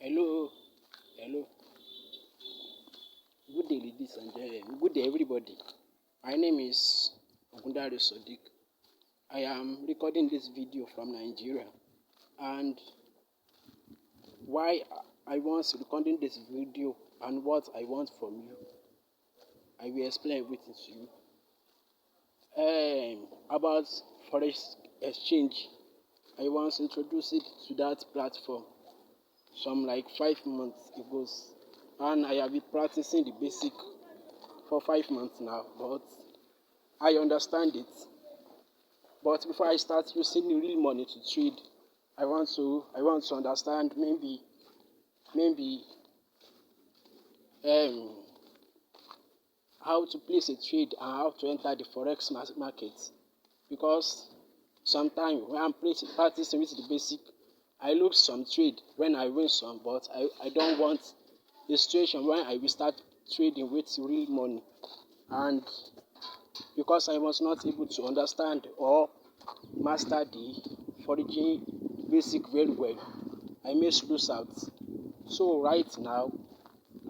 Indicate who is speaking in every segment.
Speaker 1: Hello, hello. Good day, ladies and gentlemen. Good day, everybody. My name is Ogundare Sodiq. I am recording this video from Nigeria, and why I want recording this video and what I want from you, I will explain everything to you. About forex exchange, I once introduced it to that platform some like 5 months ago, and I have been practicing the basic for 5 months now, but I understand it. But before I start using the real money to trade, I want to understand maybe um how to place a trade and how to enter the forex market, because sometimes when I'm practicing with the basic, I lose some trade when I win some, but I don't want the situation when I will start trading with real money, and because I was not able to understand or master the foraging basic very well, I may lose out. So right now,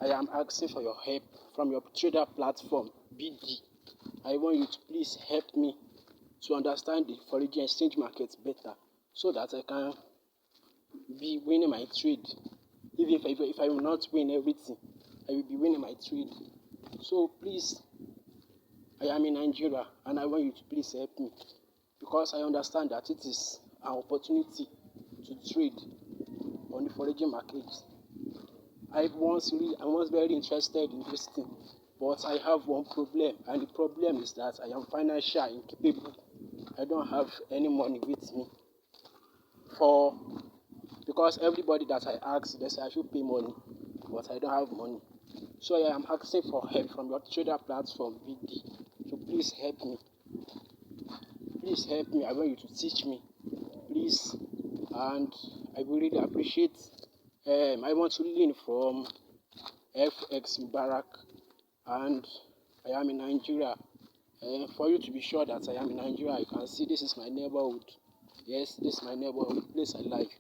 Speaker 1: I am asking for your help from your trader platform, BD. I want you to please help me to understand the foreign exchange market better, so that I can be winning my trade. Even if I will not win everything, I will be winning my trade. So please, I am in Nigeria and I want you to please help me, because I understand that it is an opportunity to trade on the foreign market. I was very interested in this thing, but I have one problem, and the problem is that I am financially incapable. I don't have any money with me for because everybody that I ask, they say I should pay money, but I don't have money. So I am asking for help from your trader platform, BD. So please help me. Please help me. I want you to teach me, please, and I will really appreciate. I want to learn from FX Mubarak, and I am in Nigeria. For you to be sure that I am in Nigeria, you can see this is my neighborhood. Yes, this is my neighborhood, place I like.